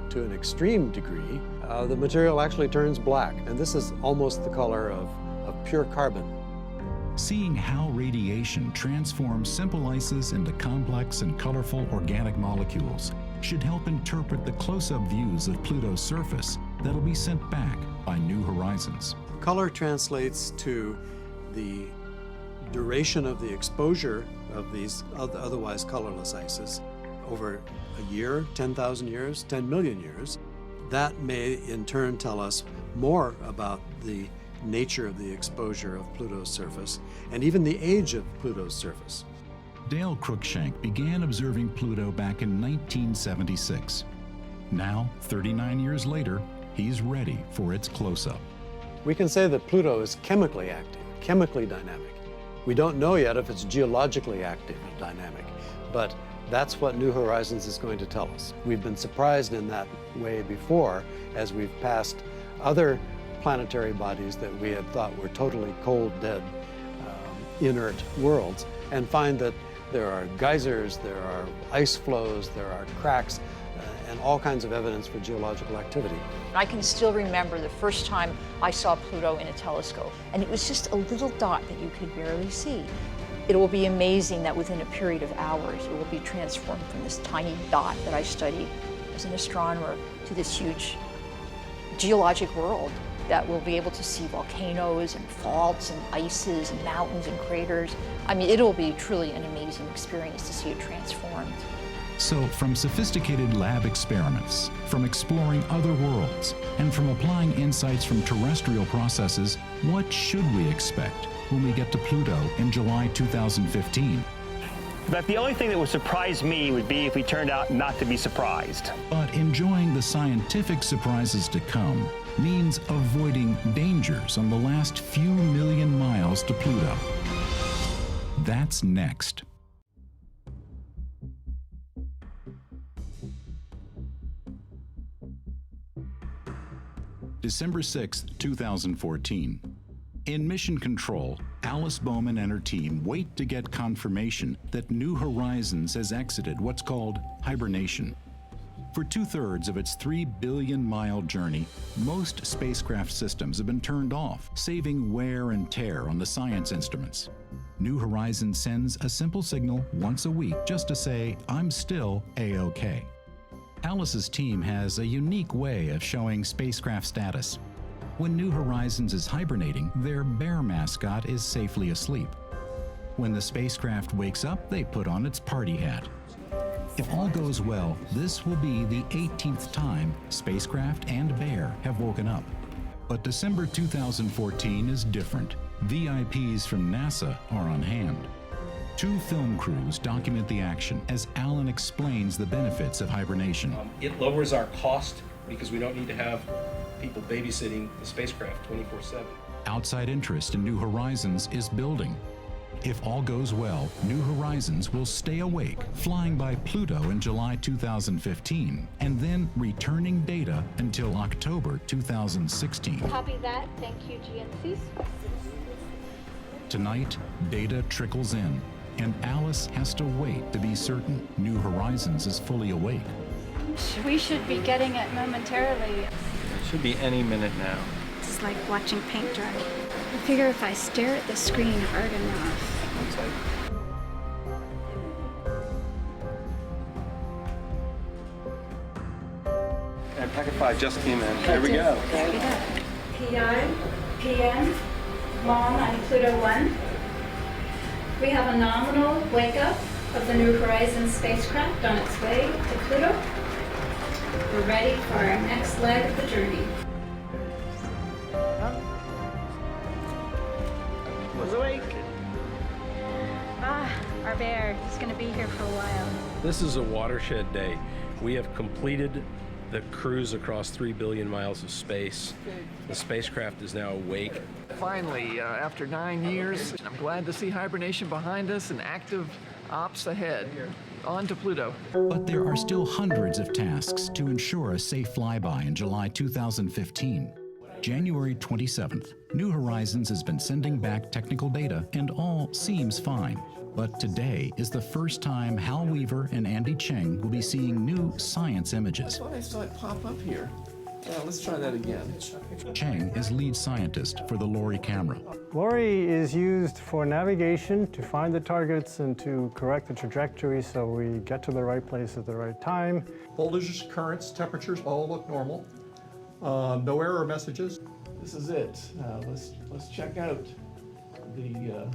to an extreme degree, the material actually turns black. And this is almost the color of pure carbon. Seeing how radiation transforms simple ices into complex and colorful organic molecules should help interpret the close-up views of Pluto's surface that'll be sent back by New Horizons. Color translates to the duration of the exposure of these otherwise colorless ices over a year, 10,000 years, 10 million years. That may in turn tell us more about the nature of the exposure of Pluto's surface, and even the age of Pluto's surface. Dale Cruikshank began observing Pluto back in 1976. Now, 39 years later, he's ready for its close-up. We can say that Pluto is chemically active, chemically dynamic. We don't know yet if it's geologically active and dynamic, but that's what New Horizons is going to tell us. We've been surprised in that way before as we've passed other planetary bodies that we had thought were totally cold, dead, inert worlds, and find that there are geysers, there are ice flows, there are cracks, and all kinds of evidence for geological activity. I can still remember the first time I saw Pluto in a telescope, and it was just a little dot that you could barely see. It will be amazing that within a period of hours, it will be transformed from this tiny dot that I studied as an astronomer to this huge geologic world that will be able to see volcanoes and faults and ices and mountains and craters. I mean, it'll be truly an amazing experience to see it transformed. So, from sophisticated lab experiments, from exploring other worlds, and from applying insights from terrestrial processes, what should we expect when we get to Pluto in July 2015? But the only thing that would surprise me would be if we turned out not to be surprised. But enjoying the scientific surprises to come means avoiding dangers on the last few million miles to Pluto. That's next. December 6, 2014. In Mission Control, Alice Bowman and her team wait to get confirmation that New Horizons has exited what's called hibernation. For 2/3 of its 3 billion-mile journey, most spacecraft systems have been turned off, saving wear and tear on the science instruments. New Horizons sends a simple signal once a week just to say, "I'm still A-OK." Alice's team has a unique way of showing spacecraft status. When New Horizons is hibernating, their bear mascot is safely asleep. When the spacecraft wakes up, they put on its party hat. If all goes well, this will be the 18th time spacecraft and bear have woken up. But December 2014 is different. VIPs from NASA are on hand. 2 film crews document the action as Alan explains the benefits of hibernation. It lowers our cost because we don't need to have people babysitting the spacecraft 24/7. Outside interest in New Horizons is building. If all goes well, New Horizons will stay awake, flying by Pluto in July 2015, and then returning data until October 2016. Copy that. Thank you, GNCs. Tonight, data trickles in, and Alice has to wait to be certain New Horizons is fully awake. We should be getting it momentarily. It should be any minute now. It's like watching paint dry. I figure if I stare at the screen hard enough. And Packet 5 just came in. There we go. PI, PM, Mom on Pluto 1. We have a nominal wake-up of the New Horizons spacecraft on its way to Pluto. We're ready for our next leg of the journey. Was awake. Our bear is going to be here for a while. This is a watershed day. We have completed the cruise across 3 billion miles of space. The spacecraft is now awake. Finally, after 9 years, I'm glad to see hibernation behind us and active ops ahead. On to Pluto. But there are still hundreds of tasks to ensure a safe flyby in July 2015. January 27th, New Horizons has been sending back technical data and all seems fine. But today is the first time Hal Weaver and Andy Cheng will be seeing new science images. I thought I saw it pop up here. Let's try that again. Cheng is lead scientist for the LORRI camera. LORRI is used for navigation to find the targets and to correct the trajectory so we get to the right place at the right time. Voltages, currents, temperatures all look normal. No error messages. This is it. Let's check out the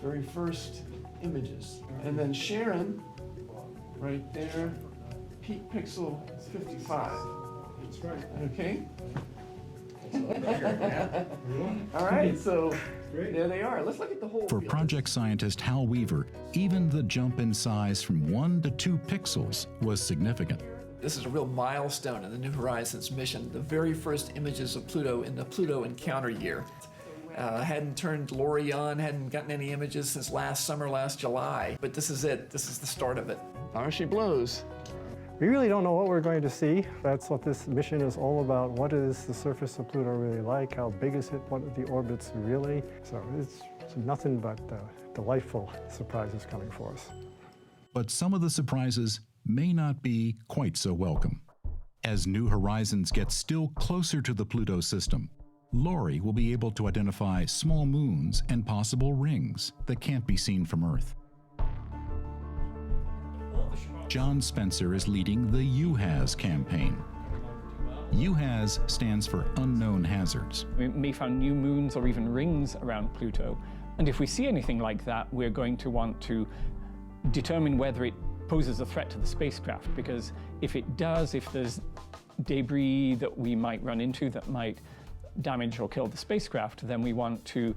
very first images. And then Sharon, right there, peak pixel 55. That's right. Okay. All right, so there they are. Let's look at the whole For project scientist Hal Weaver, even the jump in size from 1 to 2 pixels was significant. This is a real milestone in the New Horizons mission, the very first images of Pluto in the Pluto encounter year. Hadn't turned Lori on, hadn't gotten any images since last summer, last July, but this is it. This is the start of it. There she blows. We really don't know what we're going to see. That's what this mission is all about. What is the surface of Pluto really like? How big is it? What are the orbits really? So it's nothing but delightful surprises coming for us. But some of the surprises may not be quite so welcome. As New Horizons gets still closer to the Pluto system, Lori will be able to identify small moons and possible rings that can't be seen from Earth. John Spencer is leading the UHAZ campaign. UHAZ stands for Unknown Hazards. We may find new moons or even rings around Pluto, and if we see anything like that, we're going to want to determine whether it poses a threat to the spacecraft, because if it does, if there's debris that we might run into that might damage or kill the spacecraft, then we want to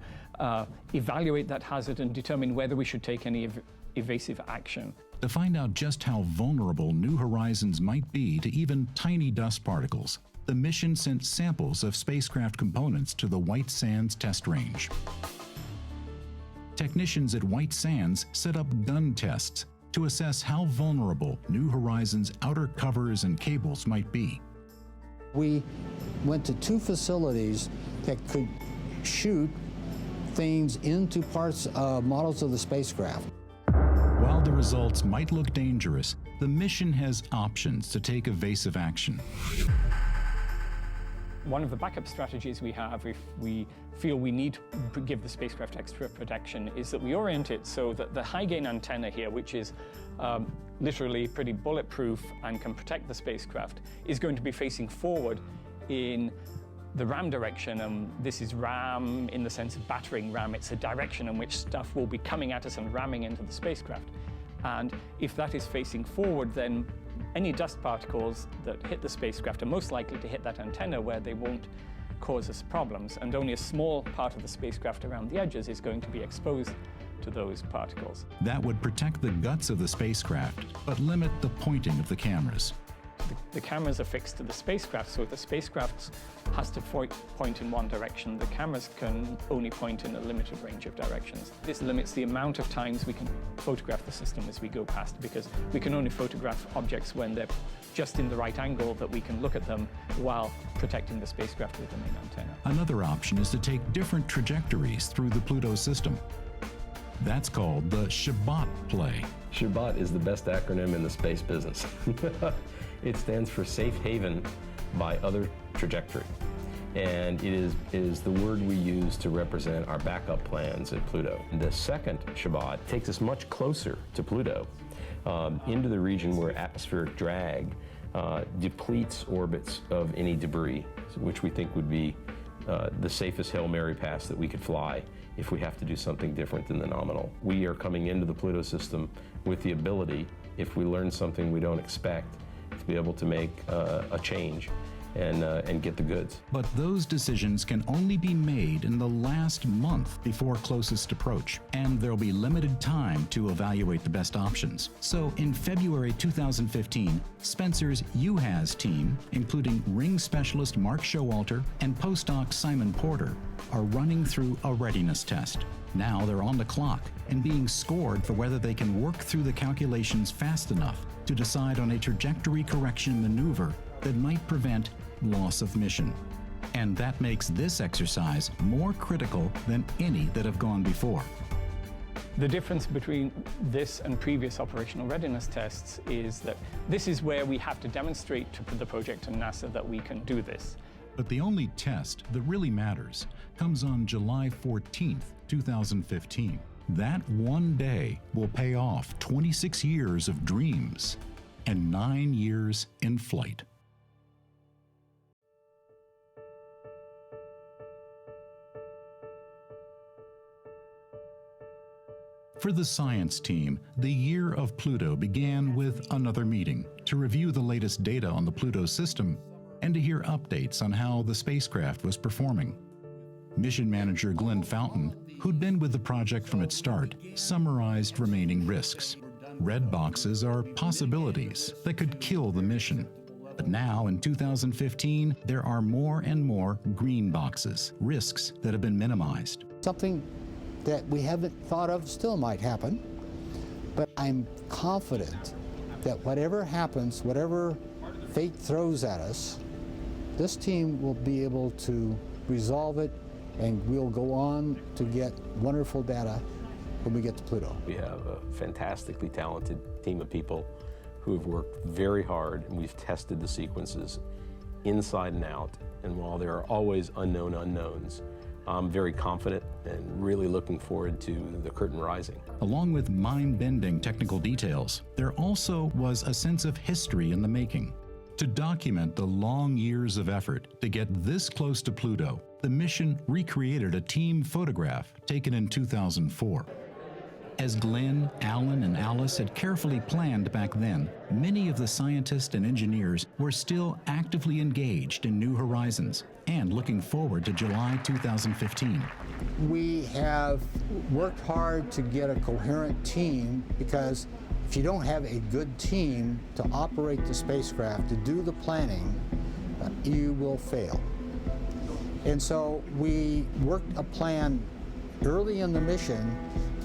evaluate that hazard and determine whether we should take any evasive action. To find out just how vulnerable New Horizons might be to even tiny dust particles, the mission sent samples of spacecraft components to the White Sands test range. Technicians at White Sands set up gun tests to assess how vulnerable New Horizons' outer covers and cables might be. We went to 2 facilities that could shoot things into parts, models of the spacecraft. While the results might look dangerous, the mission has options to take evasive action. One of the backup strategies we have if we feel we need to give the spacecraft extra protection is that we orient it so that the high-gain antenna here, which is literally pretty bulletproof and can protect the spacecraft, is going to be facing forward in the ram direction. And this is ram in the sense of battering ram. It's a direction in which stuff will be coming at us and ramming into the spacecraft. And if that is facing forward, then any dust particles that hit the spacecraft are most likely to hit that antenna where they won't cause us problems, and only a small part of the spacecraft around the edges is going to be exposed to those particles. That would protect the guts of the spacecraft, but limit the pointing of the cameras. The cameras are fixed to the spacecraft, so if the spacecraft has to point in one direction, the cameras can only point in a limited range of directions. This limits the amount of times we can photograph the system as we go past, because we can only photograph objects when they're just in the right angle that we can look at them while protecting the spacecraft with the main antenna. Another option is to take different trajectories through the Pluto system. That's called the Shabbat play. Shabbat is the best acronym in the space business. It stands for Safe Haven by Other Trajectory. And it is the word we use to represent our backup plans at Pluto. The second Shabbat takes us much closer to Pluto, into the region where atmospheric drag depletes orbits of any debris, which we think would be the safest Hail Mary pass that we could fly if we have to do something different than the nominal. We are coming into the Pluto system with the ability, if we learn something we don't expect, to be able to make a change and get the goods. But those decisions can only be made in the last month before closest approach, and there'll be limited time to evaluate the best options. So in February 2015, Spencer's UHAZ team, including ring specialist Mark Showalter and postdoc Simon Porter, are running through a readiness test. Now they're on the clock and being scored for whether they can work through the calculations fast enough to decide on a trajectory correction maneuver that might prevent loss of mission. And that makes this exercise more critical than any that have gone before. The difference between this and previous operational readiness tests is that this is where we have to demonstrate to the project and NASA that we can do this. But the only test that really matters comes on July 14th, 2015. That one day will pay off 26 years of dreams and 9 years in flight. For the science team, the Year of Pluto began with another meeting to review the latest data on the Pluto system and to hear updates on how the spacecraft was performing. Mission manager Glenn Fountain, who'd been with the project from its start, summarized remaining risks. Red boxes are possibilities that could kill the mission. But now, in 2015, there are more and more green boxes, risks that have been minimized. Something that we haven't thought of still might happen, but I'm confident that whatever happens, whatever fate throws at us, this team will be able to resolve it, and we'll go on to get wonderful data when we get to Pluto. We have a fantastically talented team of people who have worked very hard, and we've tested the sequences inside and out. And while there are always unknown unknowns, I'm very confident and really looking forward to the curtain rising. Along with mind-bending technical details, there also was a sense of history in the making. To document the long years of effort to get this close to Pluto, the mission recreated a team photograph taken in 2004. As Glenn, Alan, and Alice had carefully planned back then, many of the scientists and engineers were still actively engaged in New Horizons and looking forward to July 2015. We have worked hard to get a coherent team, because if you don't have a good team to operate the spacecraft, to do the planning, you will fail. And so we worked a plan early in the mission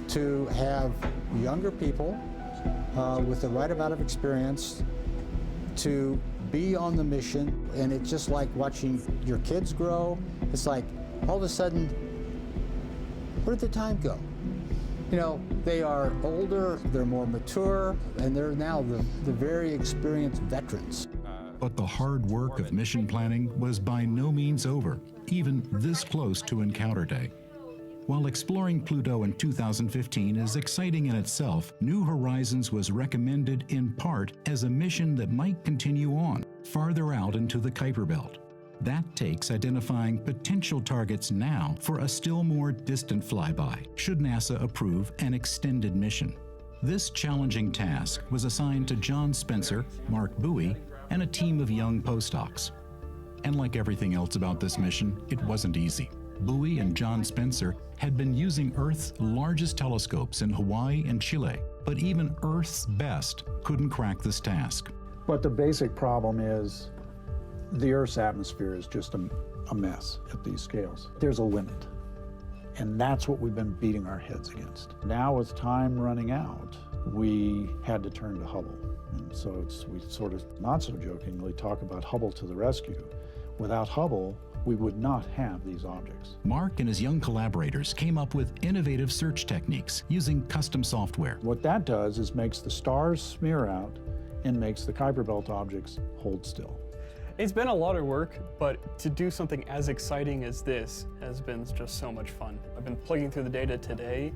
to have younger people with the right amount of experience to be on the mission. And it's just like watching your kids grow. It's like all of a sudden, where did the time go? You know, they are older, they're more mature, and they're now the very experienced veterans. But the hard work of mission planning was by no means over, even this close to Encounter Day. While exploring Pluto in 2015 is exciting in itself, New Horizons was recommended in part as a mission that might continue on, farther out into the Kuiper Belt. That takes identifying potential targets now for a still more distant flyby, should NASA approve an extended mission. This challenging task was assigned to John Spencer, Mark Bowie, and a team of young postdocs. And like everything else about this mission, it wasn't easy. Bowie and John Spencer had been using Earth's largest telescopes in Hawaii and Chile, but even Earth's best couldn't crack this task. But the basic problem is the Earth's atmosphere is just a mess at these scales. There's a limit, and that's what we've been beating our heads against. Now with time running out, we had to turn to Hubble. And so we sort of, not so jokingly, talk about Hubble to the rescue. Without Hubble, we would not have these objects. Mark and his young collaborators came up with innovative search techniques using custom software. What that does is makes the stars smear out and makes the Kuiper Belt objects hold still. It's been a lot of work, but to do something as exciting as this has been just so much fun. I've been plugging through the data today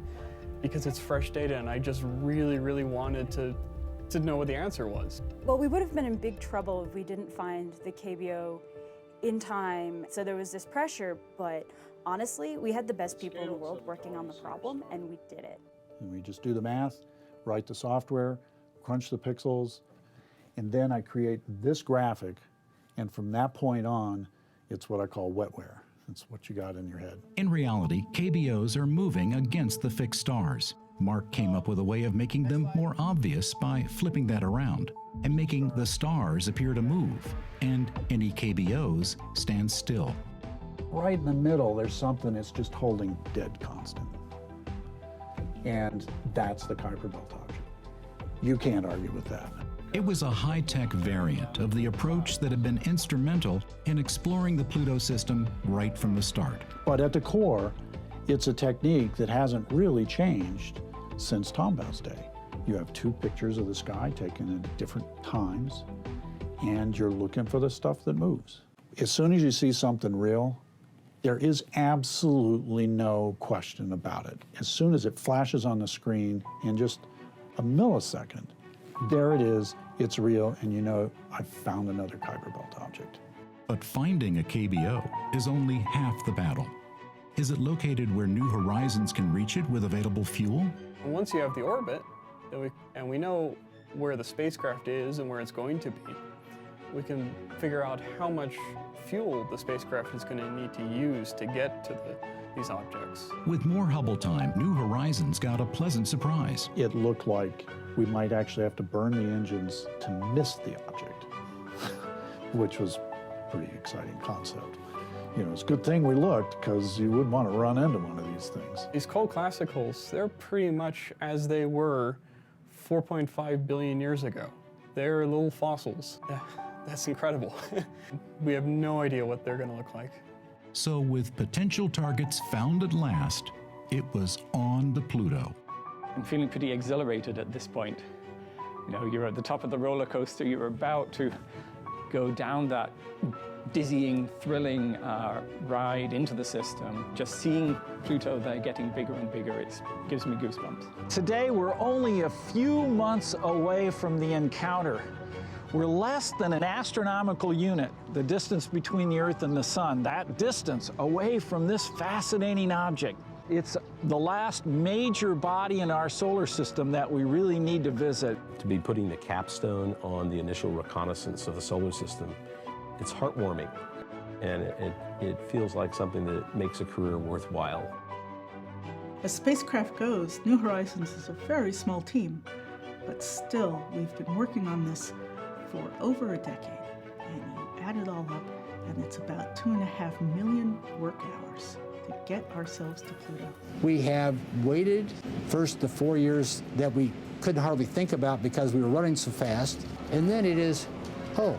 because it's fresh data, and I just really, really wanted to know what the answer was. Well, we would have been in big trouble if we didn't find the KBO in time. So there was this pressure, but honestly, we had the best people in the world working on the problem, and we did it. And we just do the math, write the software, crunch the pixels, and then I create this graphic, and from that point on, it's what I call wetware. It's what you got in your head. In reality, KBOs are moving against the fixed stars. Mark came up with a way of making them more obvious by flipping that around and making the stars appear to move, and any KBOs stand still. Right in the middle, there's something that's just holding dead constant. And that's the Kuiper Belt object. You can't argue with that. It was a high-tech variant of the approach that had been instrumental in exploring the Pluto system right from the start. But at the core, it's a technique that hasn't really changed since Tombaugh's day. You have two pictures of the sky taken at different times, and you're looking for the stuff that moves. As soon as you see something real, there is absolutely no question about it. As soon as it flashes on the screen in just a millisecond, there it is, it's real, and you know, I've found another Kuiper Belt object. But finding a KBO is only half the battle. Is it located where New Horizons can reach it with available fuel? Once you have the orbit, and we know where the spacecraft is and where it's going to be, we can figure out how much fuel the spacecraft is going to need to use to get to these objects. With more Hubble time, New Horizons got a pleasant surprise. It looked like we might actually have to burn the engines to miss the object, which was a pretty exciting concept. You know, it's a good thing we looked, because you wouldn't want to run into one of these things. These cold classicals, they're pretty much as they were 4.5 billion years ago. They're little fossils. That's incredible. We have no idea what they're going to look like. So with potential targets found at last, it was on to Pluto. I'm feeling pretty exhilarated at this point. You know, you're at the top of the roller coaster, you're about to go down that dizzying, thrilling ride into the system. Just seeing Pluto there getting bigger and bigger, it gives me goosebumps. Today, we're only a few months away from the encounter. We're less than an astronomical unit, the distance between the Earth and the Sun, that distance away from this fascinating object. It's the last major body in our solar system that we really need to visit. To be putting the capstone on the initial reconnaissance of the solar system, it's heartwarming, and it feels like something that makes a career worthwhile. As spacecraft goes, New Horizons is a very small team, but still, we've been working on this for over a decade, and you add it all up, and it's about 2.5 million work hours to get ourselves to Pluto. We have waited first the 4 years that we couldn't hardly think about because we were running so fast, and then it is, oh,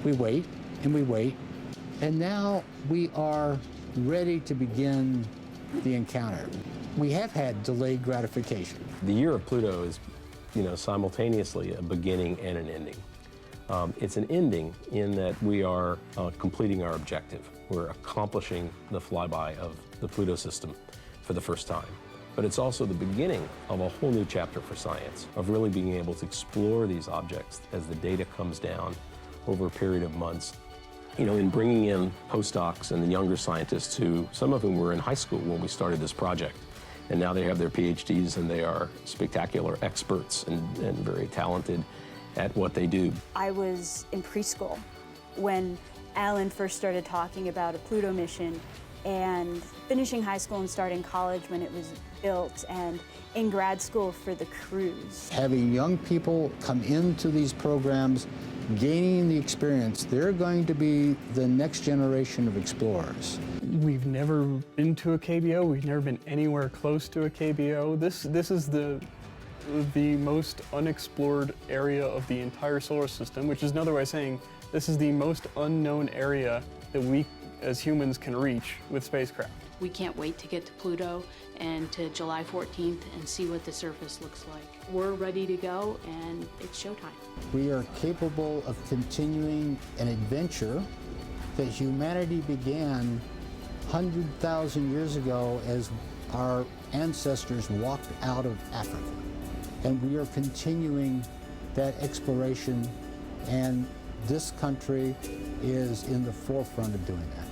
we wait and we wait, and now we are ready to begin the encounter. We have had delayed gratification. The Year of Pluto is, you know, simultaneously a beginning and an ending. It's an ending in that we are completing our objective. We're accomplishing the flyby of the Pluto system for the first time. But it's also the beginning of a whole new chapter for science, of really being able to explore these objects as the data comes down over a period of months. You know, in bringing in postdocs and the younger scientists who, some of whom were in high school when we started this project, and now they have their PhDs and they are spectacular experts and very talented at what they do. I was in preschool when Alan first started talking about a Pluto mission, and finishing high school and starting college when it was built, and in grad school for the cruise. Having young people come into these programs, gaining the experience, they're going to be the next generation of explorers. We've never been to a KBO. We've never been anywhere close to a KBO. This is the most unexplored area of the entire solar system, which is another way of saying this is the most unknown area that we as humans can reach with spacecraft. We can't wait to get to Pluto and to July 14th and see what the surface looks like. We're ready to go, and it's showtime. We are capable of continuing an adventure that humanity began 100,000 years ago as our ancestors walked out of Africa. And we are continuing that exploration, and this country is in the forefront of doing that.